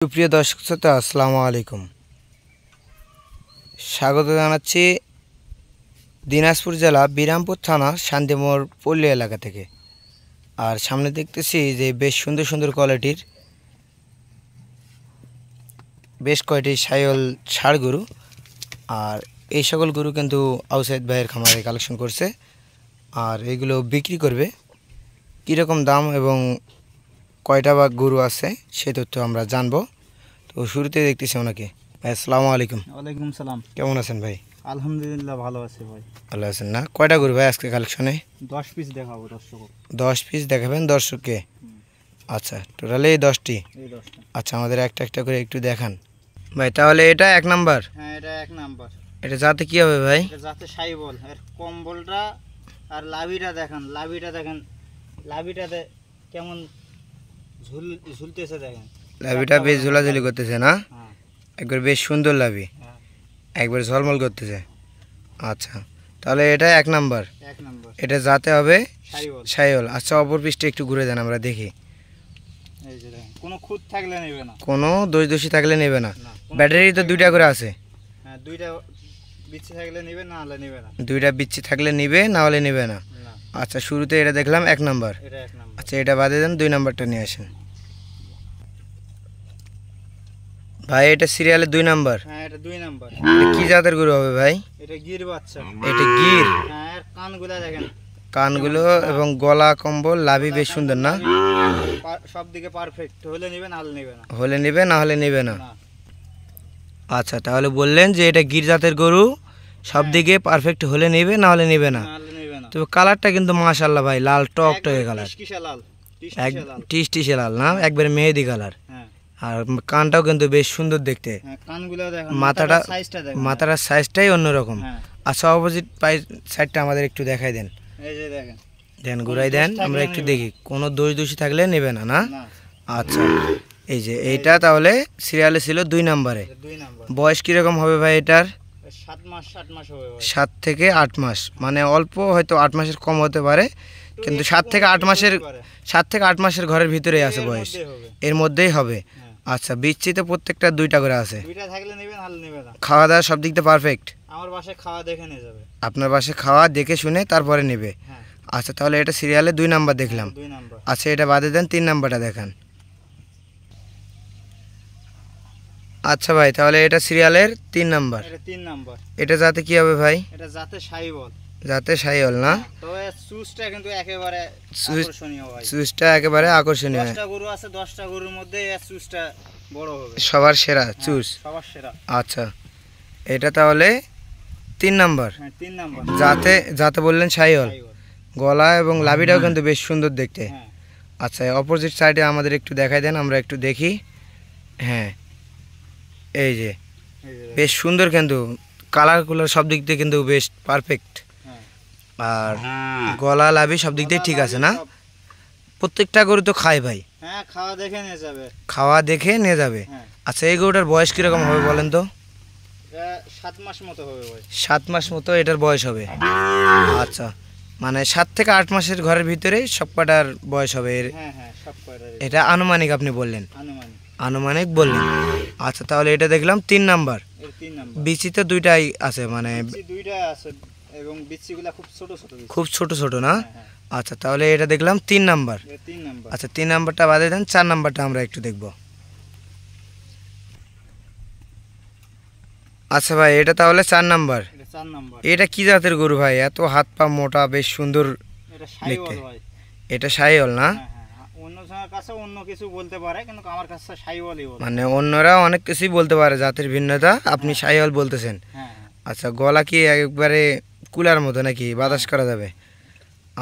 সুপ্রিয় দর্শক শ্রোতা আসসালামু আলাইকুম। স্বাগত জানাচ্ছি দিনাজপুর জেলা বিরামপুর থানা শান্তিমোড় পল্লী এলাকা থেকে। আর সামনে দেখতেছি যে বেশ সুন্দর সুন্দর কোয়ালিটির বেশ কয়টি শাহিওয়াল ষাঁড় গরু। আর এই সকল গরু কিন্তু আউসাইদ ভাইয়ের খামারে কালেকশন করছে, আর এগুলো বিক্রি করবে। কীরকম দাম এবং কয়টা বা গরু আছে সে তথ্য আমরা জানবো। তো শুরুতে দেখতেছি ওনাকে। ভাই আসসালামু আলাইকুম। ওয়ালাইকুম সালাম। কেমন আছেন ভাই? আলহামদুলিল্লাহ ভালো আছি ভাই। ভালো আছেন না? কয়টা গরু ভাই আজকে কালেকশনে? 10 পিস দেখাবো দর্শক। 10 পিস দেখাবেন দর্শককে? আচ্ছা, টোটালি এই 10টি? এই 10টা। আচ্ছা, আমাদের একটা একটা করে একটু দেখান ভাই। তাহলে এটা 1 নাম্বার? হ্যাঁ, এটা 1 নাম্বার। এটা জাতে কি হবে ভাই? এটা জাতে শাহিওয়াল। এর কম্বলটা আর লাভিটা দেখেন, লাভিটাতে কেমন ঝুলতেছে দেখেন। লাভিটা বেশ ঝোলাঝুলি করতেছে না? হ্যাঁ একবার বেশ সুন্দর লাভি, হ্যাঁ, একবার ঝলমল করতেছে। আচ্ছা, তাহলে এটা 1 নাম্বার। 1 নাম্বার। এটা জাতে হবে শাহিওয়াল। শাহিওয়াল। আচ্ছা, অপর পিসটা একটু ঘুরে দেন আমরা দেখি। এই যে দেখেন, কোনো খুঁত থাকলে নেবে না, কোনো দোষী থাকলে নেবে না। না। ব্যাটারি তো 2টা করে আছে? হ্যাঁ, 2টা বিচ্ছি থাকলে নেবে, না হলে নেবে না। 2টা বিচ্ছি থাকলে নিবে, না হলে নেবে না। না, আচ্ছা, শুরুতে এটা দেখলাম 1 নাম্বার। এটা 1 নাম্বার। আচ্ছা, এটা বাদে দেন, 2 নাম্বারটা নিয়ে আসেন ভাই। এটা সিরিয়ালে 2 নাম্বার। হ্যাঁ, এটা 2 নাম্বার। এটা কি জাতের গরু হবে ভাই? এটা গির বাচ্চা। এটা গির? হ্যাঁ, এর কানগুলা দেখেন, কানগুলো এবং গলা কম্বল লাভি বেশ সুন্দর না? সব দিকে পারফেক্ট। হলে নেবে, না হলে নেবে না। হলে নিবে, না হলে নিবে না। না, আচ্ছা, তাহলে বললেন যে এটা গির জাতের গরু, সব দিকে পারফেক্ট হলে নিবে, না হলে নিবে না। না হলে নেবে না। তবে কালারটা কিন্তু মাশাআল্লাহ ভাই, লাল টকটকে কালার, টিসকিসা লাল, এক টিসকিসা লাল। টিসটিসে লাল না, একবারে মেহেদি কালার। হ্যাঁ আর কানটাও কিন্তু বেশ সুন্দর দেখতে। হ্যাঁ, কানগুলা দেখেন, মাথাটা সাইজটা দেখেন। মাথার সাইজটাই অন্যরকম। হ্যাঁ, আচ্ছা, অপোজিট সাইডটা আমাদের একটু দেখাই দেন। এই যে দেখেন, দেন ঘুরাই দেন, আমরা একটু দেখি। কোনো দোষী থাকলে নেবে না, না? না, আচ্ছা, এই যে এইটা তাহলে সিরিয়ালে ছিল 2 নাম্বারে। এটা 2 নাম্বার। বয়স কীরকম হবে ভাই এটার? 7 মাস 8 মাস হবে ভাই। 7 থেকে 8 মাস, মানে অল্প, হয়তো 8 মাসের কম হতে পারে, কিন্তু 7 থেকে 8 মাসের ঘরের ভিতরেই আছে বয়স, এর মধ্যেই হবে। আচ্ছা, বিচ্ছি তো প্রত্যেকটা 2টা করে আছে? 2টা থাকলে নেবে, না হলে নেবে না। খাওয়া দাওয়া সব দিক দিয়ে পারফেক্ট? আমার বাসায় খাওয়া দেখে নিয়ে যাবে। আপনার বাসায় খাওয়া দেখে শুনে তারপরে নেবে? হ্যাঁ, আচ্ছা, তাহলে এটা সিরিয়ালে 2 নাম্বার দেখলাম। 2 নাম্বার। আচ্ছা, এটা বাদে দেন, 3 নাম্বারটা দেখান। আচ্ছা ভাই, তাহলে এটা সিরিয়ালের 3 নাম্বার। এটা 3 নাম্বার। এটা জাতে কি হবে ভাই? এটা জাতে শাহিওয়াল। জাতে শাহিওয়াল না? তবে চুজটা কিন্তু একেবারে চুজ- আকর্ষণীয় ভাই। চুজটা একেবারে আকর্ষণীয়। 10টা গরু আছে, 10টা গরুর মধ্যে এর চুজটা বড় হবে। সবার সেরা চুজ? হ্যাঁ, সবার সেরা। আচ্ছা, এটা তাহলে 3 নাম্বার। হ্যাঁ, 3 নাম্বার। যাতে বললেন শাহিওয়াল। শাহিওয়াল। গলা এবং লাভিটাও কিন্তু বেশ সুন্দর দেখতে। হ্যাঁ, আচ্ছা, অপোজিট সাইডে আমাদের একটু দেখাই দেন, আমরা একটু দেখি। হ্যাঁ, এই যে এই যে বেশ সুন্দর, কিন্তু কালার সব দিক দিয়ে কিন্তু বেশ পারফেক্ট। হ্যাঁ। আর গলা লাভি সব দিক দিয়ে ঠিক আছে না? সব- প্রত্যেকটা গরু তো খায় ভাই, হ্যাঁ, খাওয়া দেখে নিয়ে যাবে। খাওয়া দেখে নিয়ে যাবে। হ্যাঁ, আচ্ছা, এই গরুটার বয়স কীরকম হবে বলেন তো? এটা 7 মাস মতো হবে ভাই। 7 মাস মতো এটার বয়স হবে। আচ্ছা, মানে 7 থেকে 8 মাসের ঘরের ভিতরেই সব কটার বয়স হবে হ্যাঁ হ্যাঁ, সব কয়টারই এটা আনুমানিক আপনি বললেন? আনুমানিক। আনুমানিক বললেন। আচ্ছা, তাহলে এটা দেখলাম 3 নাম্বার। এর 3 নাম্বার। বিচি তো 2টাই আছে, মানে বিচি 2টা আছে এবং বিচিগুলা খুব ছোট ছোট বিচি। খুব ছোট ছোট না? হ্যাঁ হ্যাঁ, আচ্ছা, তাহলে এটা দেখলাম 3 নাম্বার। এর 3 নাম্বার। আচ্ছা, 3 নাম্বারটা বাদে দেন, 4 নাম্বারটা আমরা একটু দেখব। আচ্ছা ভাই, এটা তাহলে 4 নাম্বার। এটা 4 নাম্বার। এটা কি জাতের গরু ভাই? এত হাত পা মোটা, বেশ সুন্দর। এটা শাহিওয়াল ভাই। এটা শাহিওয়াল না? হ্যাঁ হ্যাঁ, অন্য জনের কাছে অন্য কিছু বলতে পারে, কিন্তু আমার কাছে শাহিওয়ালই বলে। মানে অন্যরা অনেক কিছুই বলতে পারে, জাতের ভিন্নতা, আপনি শাহিওয়াল বলতেছেন। হ্যাঁ, আচ্ছা, গলা কি একবারে কুলার মতো নাকি বাতাস করা যাবে?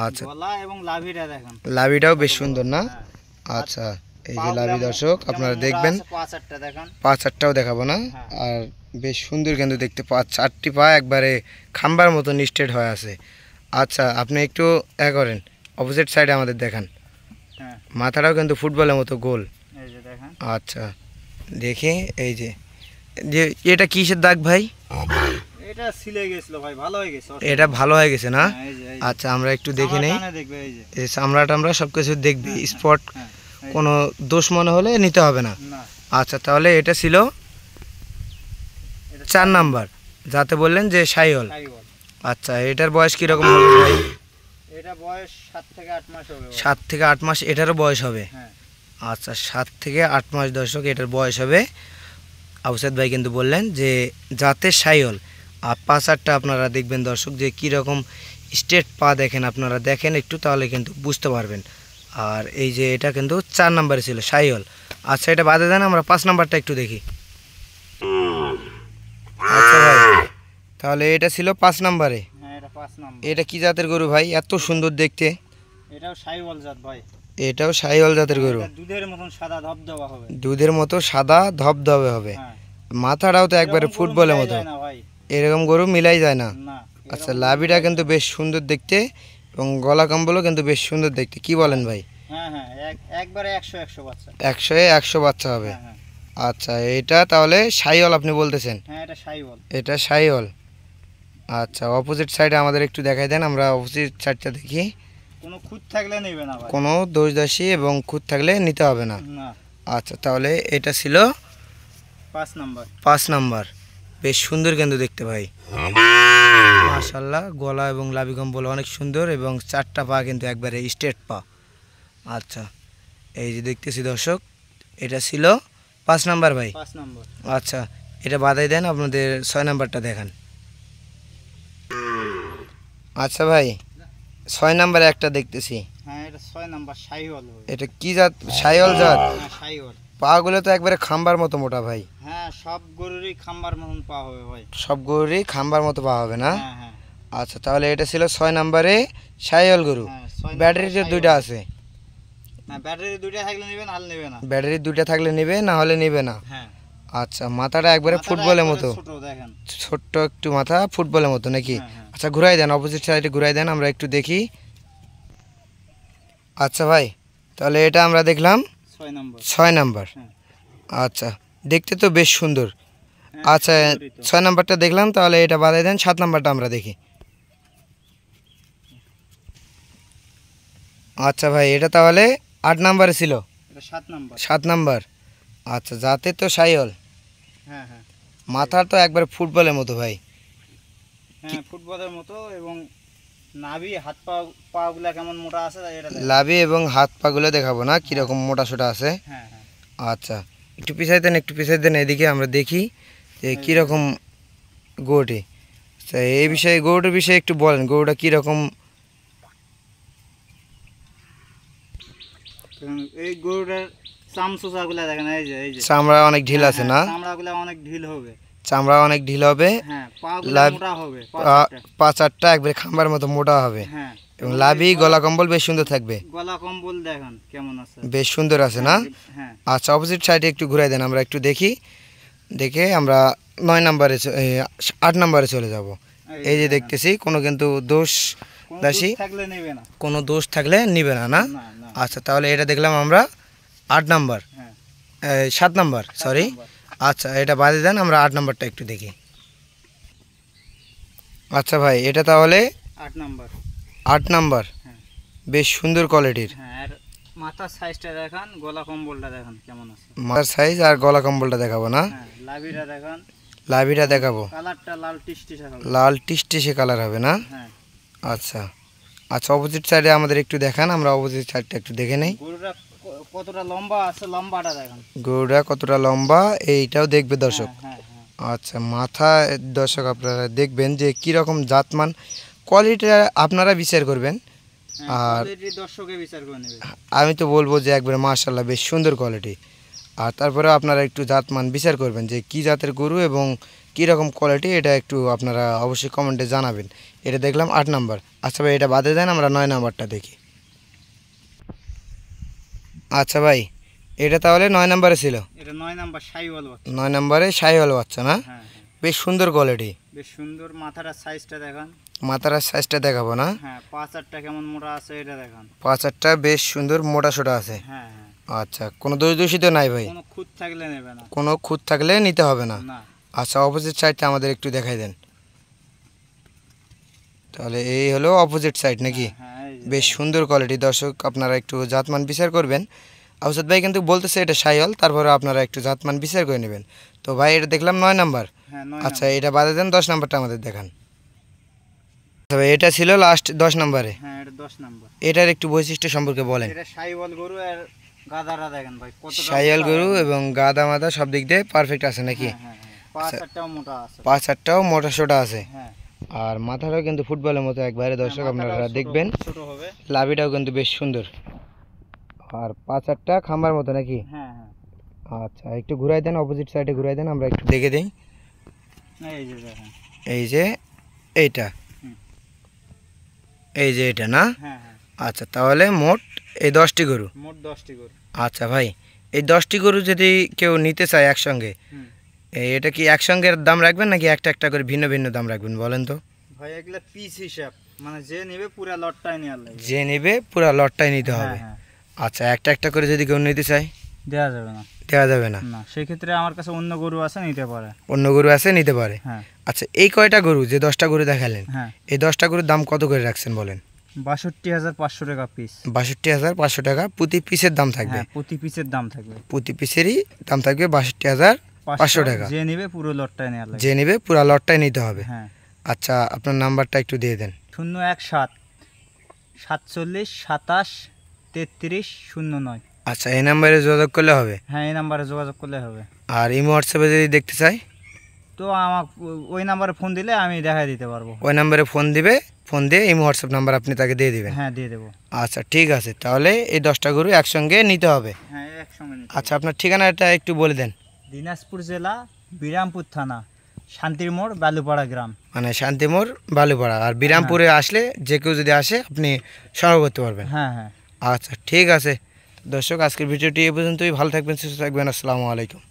আচ্ছা, গলা এবং লাভিটা দেখেন। লাভিটাও বেশ সুন্দর না? হ্যাঁ, আচ্ছা, এই যে লাভি দর্শক আপনারা দেখবেন। 5-8টা দেখেন। 5-8টাও দেখাবো না? হ্যাঁ। আর বেশ সুন্দর কিন্তু দেখতে, 4টি পা একবারে খাম্বার মতো নিস্টেড হয়ে আছে। আচ্ছা, আপনি একটু করেন, অপোজিট সাইডে আমাদের দেখান। হ্যাঁ, মাথাটাও কিন্তু ফুটবলের মতো গোল। এই যে দেখেন। আচ্ছা, দেখি এই যে এটা কিসের দাগ ভাই? এটা সিলে গেছিল ভাই, ভালো হয়ে গেছে। এটা ভালো হয়ে গেছে না? হ্যাঁ, এই যে, এই যে। আচ্ছা, আমরা একটু দেখে নেই। টানে দেখবে, এই যে। এই চামড়াটা আমরা সব কিছু দেখবি, স্পট হ্যাঁ, এই যে। কোনো দোষ মনে হলে নিতে হবে না। না, আচ্ছা, তাহলে এটা ছিল এটা 4 নাম্বার, যাতে বললেন যে শাহিওয়াল। শাহিওয়াল। আচ্ছা, এটার বয়স কীরকম হবে ভাই? এটা বয়স 7 থেকে 8 মাস হবে ভাই। 7 থেকে 8 মাস এটারও বয়স হবে। হ্যাঁ আচ্ছা, 7 থেকে 8 মাস দর্শক এটার বয়স হবে। আউসাদ ভাই কিন্তু বললেন যে জাতের শাহিওয়াল। আর পাঁচারটা আপনারা দেখবেন দর্শক যে কীরকম স্ট্রেট পা দেখেন, আপনারা দেখেন একটু তাহলে কিন্তু বুঝতে পারবেন। আর এই যে এটা কিন্তু 4 নাম্বারে ছিল শাহিওয়াল। আচ্ছা, এটা বাদে দেন, আমরা 5 নাম্বারটা একটু দেখি। আচ্ছা ভাই, তাহলে এটা ছিল 5 নাম্বারে। হ্যাঁ এটা 5 নাম্বার। এটা কি জাতের গরু ভাই, এত সুন্দর দেখতে? এটাও শাহিওয়াল জাত ভাই। এটাও শাহিওয়াল জাতের গরু। এটা দুধের মতন সাদা ধবধবা হবে। দুধের মতো সাদা ধবধবে হবে। হ্যাঁ মাথাটাও তো একবারে এরকম গরু ফুটবলের মিলাই মতো। যায় না ভাই। এরকম গরু মিলাই যায় না। না আচ্ছা, লাভিটা কিন্তু বেশ সুন্দর দেখতে এবং গলা কম্বলও কিন্তু বেশ সুন্দর দেখতে, কি বলেন ভাই? হ্যাঁ হ্যাঁ একবারে 100 বাচ্চা। 100-এ 100 বাচ্চা হবে। হ্যাঁ হ্যাঁ আচ্ছা, এটা তাহলে শাহিওয়াল আপনি বলতেছেন? হ্যাঁ এটা শাহিওয়াল। এটা শাহিওয়াল। আচ্ছা, অপোজিট সাইডে আমাদের একটু দেখাই দেন, আমরা অপোজিট সাইডটা দেখি। কোনো খুঁত থাকলে নেবে না ভাই। কোনো দোষদাসী এবং খুঁত থাকলে নিতে হবে না। না। আচ্ছা, তাহলে এটা ছিল 5 নাম্বার। 5 নাম্বার। বেশ সুন্দর কিন্তু দেখতে ভাই, মাশাআল্লাহ। গলা এবং লাভি কম্বল অনেক সুন্দর এবং 4টা পা কিন্তু একবারে স্ট্রেট পা। আচ্ছা, এই যে দেখতেছি দর্শক, এটা ছিল 5 নাম্বার ভাই। 5 নাম্বার। আচ্ছা, এটা বাদাই দেন, আপনাদের 6 নাম্বারটা দেখান। আচ্ছা ভাই, 6 নাম্বারে একটা দেখতেছি। হ্যাঁ এটা 6 নাম্বার শাহিওয়াল হবে। এটা কি জাত? শাহিওয়াল জাত। হ্যাঁ শাহিওয়াল। পাগুলো তো একবারে খাম্বার মতো মোটা ভাই। হ্যাঁ সব গরুরই খাম্বার মতন পা হবে ভাই। সব গরুরই খাম্বার মতো পা হবে না? হ্যাঁ হ্যাঁ আচ্ছা, তাহলে এটা ছিল 6 নাম্বারে শাহিওয়াল গরু। হ্যাঁ 6 নাম্বার ব্যাটারি যে দুইটা শাহিওয়াল। আছে, হ্যাঁ ব্যাটারি দুইটা থাকলে নেবে না হলে নেবে না। ব্যাটারি দুইটা থাকলে নেবে, না হলে নেবে না। হ্যাঁ আচ্ছা, মাথাটা একবারে মাথাটা ফুটবলের একবারে মতো, ছোট দেখেন। ছোট্ট একটু মাথা, ফুটবলের মতো নাকি? হ্যাঁ হ্যাঁ আচ্ছা, ঘুরাই দেন, অপোজিট সাইডে ঘুরাই দেন, আমরা একটু দেখি। আচ্ছা ভাই, তাহলে এটা আমরা দেখলাম 6 নাম্বার। 6 নাম্বার। হ্যাঁ আচ্ছা, দেখতে তো বেশ সুন্দর। হ্যাঁ, আচ্ছা, সুন্দরই তো। 6 নাম্বারটা দেখলাম, তাহলে এটা বাদাই দেন, 7 নাম্বারটা আমরা দেখি। আচ্ছা ভাই, এটা তাহলে 8 নাম্বারে ছিল। এটা 7 নাম্বার। 7 নাম্বার। আচ্ছা, যাতে তো শাহিওয়াল, হ্যাঁ হ্যাঁ মাথার তো একবারে ফুটবলের মতো ভাই। হ্যাঁ ফুটবলের মতো এবং নাভি হাত পা গুলা কেমন মোটা আছে এটা দেখেন। লাভি এবং হাত পাগুলো দেখাবো না কীরকম মোটা সোটা আছে। হ্যাঁ হ্যাঁ আচ্ছা, একটু পিছাই দেন, একটু পিছাই দেন, এদিকে আমরা দেখি যে কীরকম গরুটি। আচ্ছা, এই বিষয়ে গরুটার বিষয়ে একটু বলেন, গরুটা কীরকম? এবং এই গরুটার চামচুচা গুলা দেখেন, এই যে চামড়া অনেক ঢিল আছে না? চামড়া গুলা অনেক ঢিল হবে। চামড়া অনেক ঢিল হবে। হ্যাঁ পা গুলা লাভ- মোটা হবে পা চারটা একবারে খাম্বার মতো মোটা হবে হ্যাঁ এবং লাভি গলা কম্বল বেশ সুন্দর থাকবে। গলা কম্বল দেখেন কেমন আছে। বেশ সুন্দর আছে না? হ্যাঁ আচ্ছা, অপোজিট সাইডে একটু ঘুরাই দেন, আমরা একটু দেখি। দেখে আমরা 9 নাম্বারে 8 নাম্বারে চলে যাব। এই যে দেখতেছি কোনো কিন্তু দোষ কোনো দাসী, দুধ থাকলে নেবে না। কোনো দোষ থাকলে নিবে না, না? না না আচ্ছা, তাহলে এটা দেখলাম আমরা 8 নাম্বার, হ্যাঁ 7 নাম্বার, সরি। নাম্বার। আচ্ছা, এটা বাদে দেন, আমরা 8 নাম্বারটা একটু দেখি। আচ্ছা ভাই, এটা তাহলে 8 নাম্বার। 8 নাম্বার। হ্যাঁ বেশ সুন্দর কোয়ালিটির। হ্যাঁ আর মাথার সাইজটা দেখান, গলা কম্বলটা দেখান কেমন আছে। মাথার সাইজ আর গলা কম্বলটা দেখাবো না? হ্যাঁ লাভিটা দেখান, লাভিটা দেখাবো। কালারটা লাল টিসটিসা হবে। লাল টিসটিসে কালার হবে না? হ্যাঁ আচ্ছা আচ্ছা, অপোজিট সাইডে আমাদের একটু দেখান, আমরা অপোজিট সাইডটা একটু দেখে নেই। গরুটা কতটা লম্বা আছে লম্বাটা দেখান। গরুটা কতটা লম্বা এইটাও দেখবে দর্শক। হ্যাঁ হ্যাঁ হ্যাঁ আচ্ছা, মাথা দর্শক আপনারা দেখবেন যে কীরকম জাতমান, কোয়ালিটিটা আপনারা বিচার করবেন। আর কোয়ালিটি দর্শকে বিচার করে নেবে। আমি তো বলবো যে একবারে মাশাআল্লাহ বেশ সুন্দর কোয়ালিটি। আর তারপরে আপনারা একটু জাতমান বিচার করবেন যে কী জাতের গরু এবং কীরকম কোয়ালিটি, এটা একটু আপনারা অবশ্যই কমেন্টে জানাবেন। এটা দেখলাম 8 নাম্বার। আচ্ছা ভাই, এটা বাদে দেন, আমরা 9 নাম্বারটা দেখি। আচ্ছা ভাই, এটা তাহলে 9 নাম্বারে ছিল। এটা 9 নাম্বার শাহিওয়াল বাচ্চা। 9 নাম্বারে শাহিওয়াল বাচ্চা না? হ্যাঁ হ্যাঁ বেশ সুন্দর কোয়ালিটি। বেশ সুন্দর। মাথার সাইজটা দেখান। মাথার সাইজটা দেখাবো না? হ্যাঁ পা চারটা কেমন মোটা আছে এটা দেখান। পা চারটা বেশ সুন্দর মোটা সোটা আছে। হ্যাঁ হ্যাঁ আচ্ছা, কোনো দোষ দূষিত নাই ভাই? কোনো খুঁত থাকলে নেবে না। কোনো খুঁত থাকলে নিতে হবে না? না আচ্ছা, অপোজিট সাইডটা আমাদের একটু দেখাই দেন। তাহলে এই হলো অপোজিট সাইড নাকি? হ্যাঁ এই যে বেশ সুন্দর কোয়ালিটি। দর্শক আপনারা একটু জাতমান বিচার করবেন। আউসাদ ভাই কিন্তু বলতেছে এটা সাইওয়াল, তারপরে আপনারা একটু জাতমান বিচার করে নেবেন। তো ভাই এটা দেখলাম 9 নাম্বার। হ্যাঁ 9 আচ্ছা এটা বাদে দেন, 10 নাম্বারটা আমাদের দেখান। তবে এটা ছিল লাস্ট 10 নাম্বারে। হ্যাঁ এটা 10 নাম্বার। এটার একটু বৈশিষ্ট্য সম্পর্কে বলেন। এটা শাইওয়াল গরু আর গাদারা দেখেন ভাই কতটা সাইওয়াল মোটা। গরু এবং গাদা মাদা সব দিক দিয়ে পারফেক্ট আছে নাকি? হ্যাঁ হ্যাঁ হ্যাঁ, 5-4টাও মোটা আছে। 5-8টাও মোটা সোটা আছে। হ্যাঁ আর মাথাটাও কিন্তু ফুটবলের মতো একবারে দর্শক আপনারা মাথাটাও দেখবেন। ছোট হবে। লাভিটাও কিন্তু বেশ সুন্দর। আর 5-8টা খাম্বার মতো নাকি? হ্যাঁ হ্যাঁ আচ্ছা একটু ঘুরাই দেন, অপোজিট সাইডে ঘুরাই দেন, আমরা একটু দেখে দিই। এই যে দেখেন। এই যে এইটা, হুম। এই যে এটা না? হ্যাঁ হ্যাঁ আচ্ছা তাহলে মোট এই 10টি গরু। মোট 10টি গরু। আচ্ছা ভাই, এই 10টি গরু যদি কেউ নিতে চায় একসঙ্গে, হুম। এটা কি একসঙ্গে দাম রাখবেন নাকি একটা একটা করে ভিন্ন ভিন্ন দাম রাখবেন বলেন তো? ভাই এগুলা পিস হিসাব, মানে যে নেবে পুরো লটটাই নেওয়ার লাগবে। যে নেবে পুরো লটটাই নিতে হ্যাঁ হবে। হ্যাঁ আচ্ছা একটা একটা করে যদি কেউ নিতে চায় দেওয়া যাবে না। দেওয়া যাবে না? না সেই ক্ষেত্রে আমার কাছে অন্য গরু আছে, নিতে পারে। অন্য গরু আছে নিতে পারে। হ্যাঁ আচ্ছা এই কয়টা গরু, যে 10টা গরু দেখালেন, হ্যাঁ এই 10টা গরুর দাম কত করে রাখছেন বলেন? 62,500 টাকা পিস। 62,500 টাকা প্রতি পিসের দাম থাকবে? হ্যাঁ প্রতি পিসের দাম থাকবে। প্রতি পিসেরই দাম থাকবে 62,500 টাকা। যে নেবে পুরো লটটাই নেওয়ার লাগবে। যে নেবে পুরো লটটাই নিতে হবে। হ্যাঁ আচ্ছা আপনার নাম্বারটা একটু দিয়ে দেন। 017 47 27 33 09। আচ্ছা এই নাম্বারে যোগাযোগ করলে হবে? হ্যাঁ এই নাম্বারে যোগাযোগ করলে হবে। আর ইমো হোয়াটসঅ্যাপে যদি দেখতে চাই? তো আমাকে ওই নাম্বারে ফোন দিলে আমি দেখাই দিতে পারবো। ওই নাম্বারে ফোন দিবে, ফোন দিয়ে ইমো হোয়াটসঅ্যাপ নাম্বার আপনি তাকে দিয়ে দিবেন। হ্যাঁ দিয়ে দেবো। আচ্ছা ঠিক আছে, তাহলে এই 10টা গরু একসঙ্গে নিতে হবে। হ্যাঁ একসঙ্গে নিতে আচ্ছা আপনার ঠিকানাটা একটু বলে দেন। হবে। দিনাজপুর জেলা বিরামপুর থানা শান্তির মোড় বালুপাড়া গ্রাম। মানে শান্তিমোড় বালুপাড়া। আর বিরামপুরে আসলে যে কেউ যদি আসে আপনি সংগ্রহ করতে পারবেন। হ্যাঁ হ্যাঁ আচ্ছা ঠিক আছে দর্শক, আজকের ভিডিওটি এ পর্যন্তই। ভালো থাকবেন, সুস্থ থাকবেন, আসসালামু আলাইকুম।